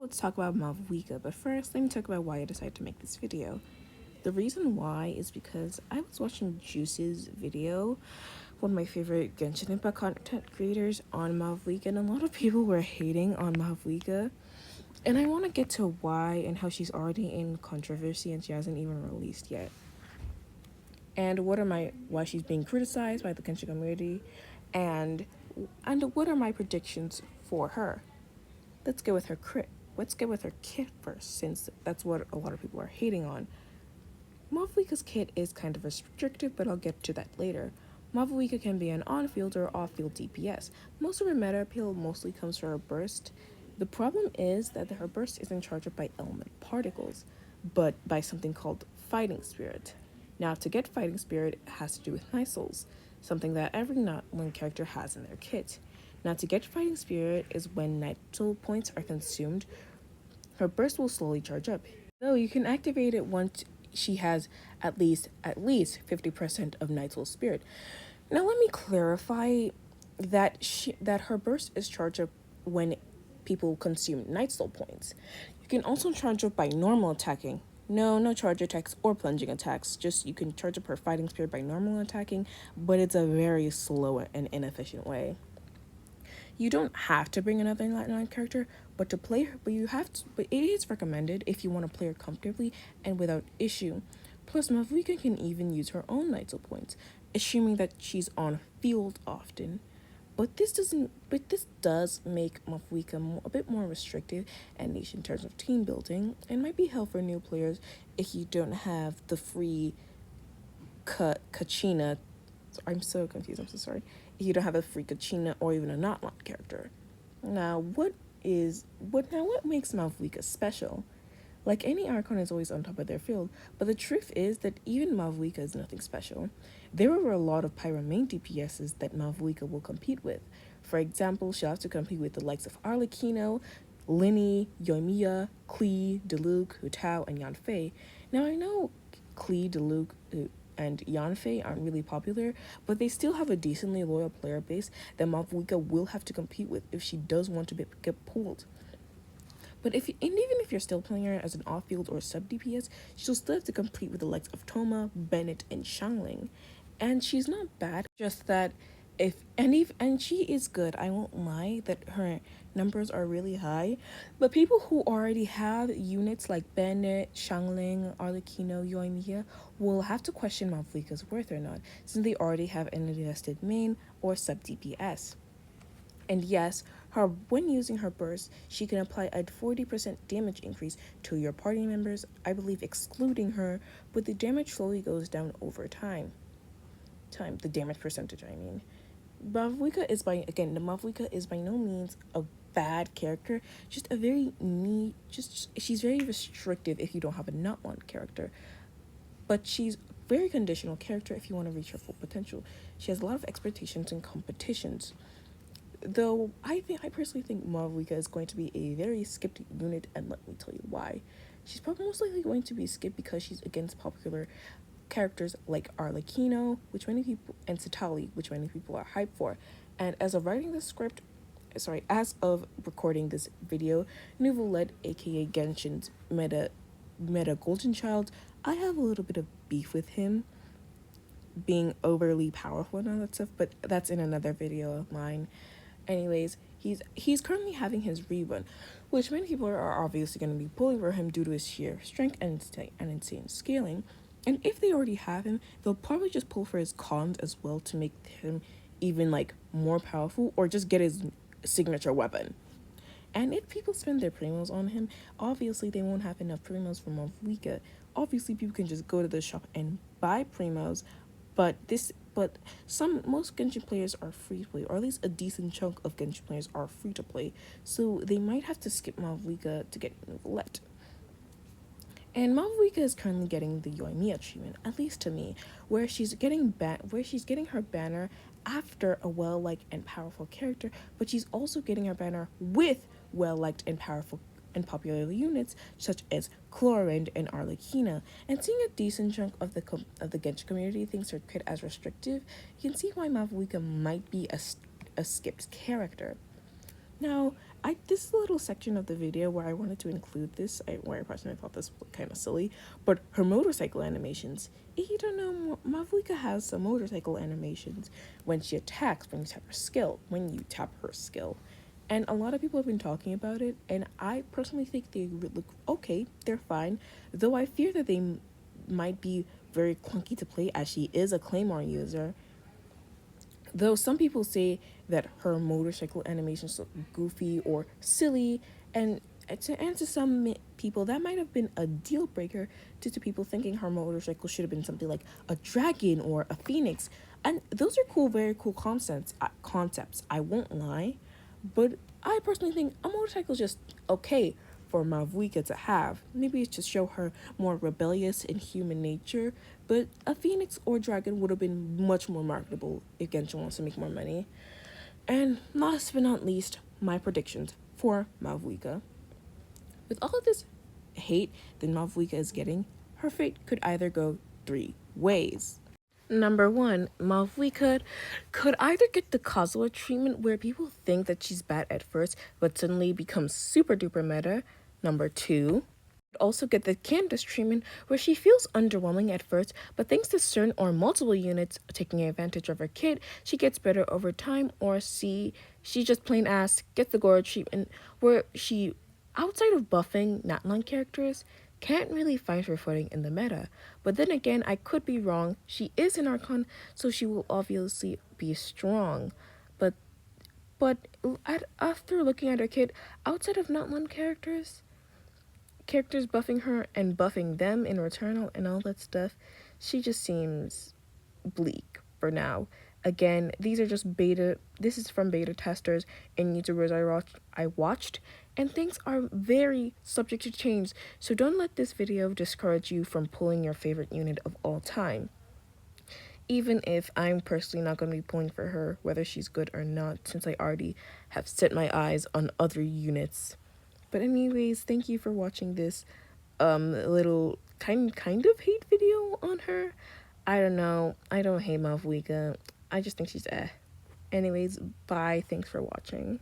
Let's talk about mavuika, but first let me talk about why I decided to make this video. The reason why is because I was watching Juice's video, one of my favorite Genshin Impact content creators, on mavuika, and a lot of people were hating on mavuika. And I want to get to why and how she's already in controversy and she hasn't even released yet. And why she's being criticized by the Genshin community, and what are my predictions for her. Let's go with her crit. Let's get with her kit first, since that's what a lot of people are hating on. Mavuika's kit is kind of restrictive, but I'll get to that later. Mavuika can be an on-field or off-field DPS. Most of her meta appeal mostly comes from her burst. The problem is that her burst isn't charged up by element particles, but by something called Fighting Spirit. Now, to get Fighting Spirit, it has to do with Night Souls, something that every Not One character has in their kit. Now, to get Fighting Spirit is when Night Soul points are consumed, her burst will slowly charge up. Though you can activate it once she has at least 50% of Night Soul Spirit. Now let me clarify that her burst is charged up when people consume Night Soul points. You can also charge up by normal attacking. No charge attacks or plunging attacks. Just you can charge up her Fighting Spirit by normal attacking, but it's a very slow and inefficient way. You don't have to bring another Latin character, but to play her, but it is recommended if you want to play her comfortably and without issue. Plus, Mavuika can even use her own Night Soul points, assuming that she's on field often. But this does make Mavuika a bit more restrictive and niche in terms of team building, and might be helpful for new players if you don't have the free Kachina. I'm so confused. I'm so sorry. If you don't have a free Kachina or even a not one character. Now, what makes Mavuika special? Like any Archon is always on top of their field, but the truth is that even Mavuika is nothing special. There are a lot of Pyro main DPSs that Mavuika will compete with. For example, she'll have to compete with the likes of Arlecchino, Linny, Yoimiya, Klee, Diluc, Hu Tao, and Yanfei. Now I know Klee, Diluc, and Yanfei aren't really popular, but they still have a decently loyal player base that Mavuika will have to compete with if she does want to get pulled. But even if you're still playing her as an off-field or sub DPS, she'll still have to compete with the likes of Thoma, Bennett, and Xiangling. And she's not bad, just that and she is good. I won't lie that her numbers are really high, but people who already have units like Bennett, Xiangling, Arlecchino, Yoimiya will have to question Mavuika's worth or not, since they already have an invested main or sub DPS. And yes, when using her burst, she can apply a 40% damage increase to your party members, I believe excluding her, but the damage slowly goes down over time. The damage percentage, I mean. Mavuika is by no means a bad character, just a very neat, she's very restrictive if you don't have a not one character. But she's a very conditional character if you want to reach her full potential. She has a lot of expectations and competitions. Though I personally think Mavuika is going to be a very skipped unit, and let me tell you why. She's probably most likely going to be skipped because she's against popular characters like Arlecchino, and Satali, which many people are hyped for. And as of recording this video, Nouveau aka Genshin's meta golden child, I have a little bit of beef with him being overly powerful and all that stuff, but that's in another video of mine. Anyways, he's currently having his rerun, which many people are obviously going to be pulling for him due to his sheer strength and insane scaling. And if they already have him, they'll probably just pull for his cons as well to make him even more powerful, or just get his signature weapon. And if people spend their primos on him, obviously they won't have enough primos for Mavuika. Obviously people can just go to the shop and buy primos, but most Genshin players are free to play, or at least a decent chunk of Genshin players are free to play, so they might have to skip Mavuika to get Nouvellette. And Mavuika is currently getting the Yoimiya treatment, at least to me, where she's getting her banner after a well-liked and powerful character, but she's also getting her banner with well-liked and powerful and popular units such as Chlorind and Arlecchino. And seeing a decent chunk of the Genshin community thinks her kit as restrictive, you can see why Mavuika might be a skipped character. Now, this little section of the video where I wanted to include this, where I personally thought this was kind of silly, but her motorcycle animations. If you don't know, Mavuika has some motorcycle animations when she attacks, when you tap her skill. And a lot of people have been talking about it, and I personally think they look okay, they're fine, though I fear that they might be very clunky to play as she is a Claymore user. Though some people say that her motorcycle animations look goofy or silly, and to some people that might have been a deal breaker due to people thinking her motorcycle should have been something like a dragon or a phoenix. And those are cool, very cool concepts. I won't lie, but I personally think a motorcycle is just okay for Mavuika to have. Maybe it's to show her more rebellious in human nature, but a phoenix or dragon would have been much more marketable if Genshin wants to make more money. And last but not least, my predictions for Mavuika. With all of this hate that Mavuika is getting, her fate could either go 3 ways. Number 1, Mavuika could either get the Kazuha treatment where people think that she's bad at first but suddenly becomes super duper meta. Number 2, also get the Candace treatment where she feels underwhelming at first, but thanks to certain or multiple units taking advantage of her kit, she gets better over time. Or C, she just plain ass gets the Goro treatment where she, outside of buffing Natlan characters, can't really find her footing in the meta. But then again, I could be wrong. She is an Archon, so she will obviously be strong. But after looking at her kit, outside of Natlan characters buffing her and buffing them in return and all that stuff, she just seems bleak for now. Again, these are just this is from beta testers and YouTubers I watched, and things are very subject to change, so don't let this video discourage you from pulling your favorite unit of all time. Even if I'm personally not going to be pulling for her, whether she's good or not, since I already have set my eyes on other units. But anyways, thank you for watching this little kind of hate video on her. I don't know. I don't hate Mavuika. I just think she's eh. Anyways, bye. Thanks for watching.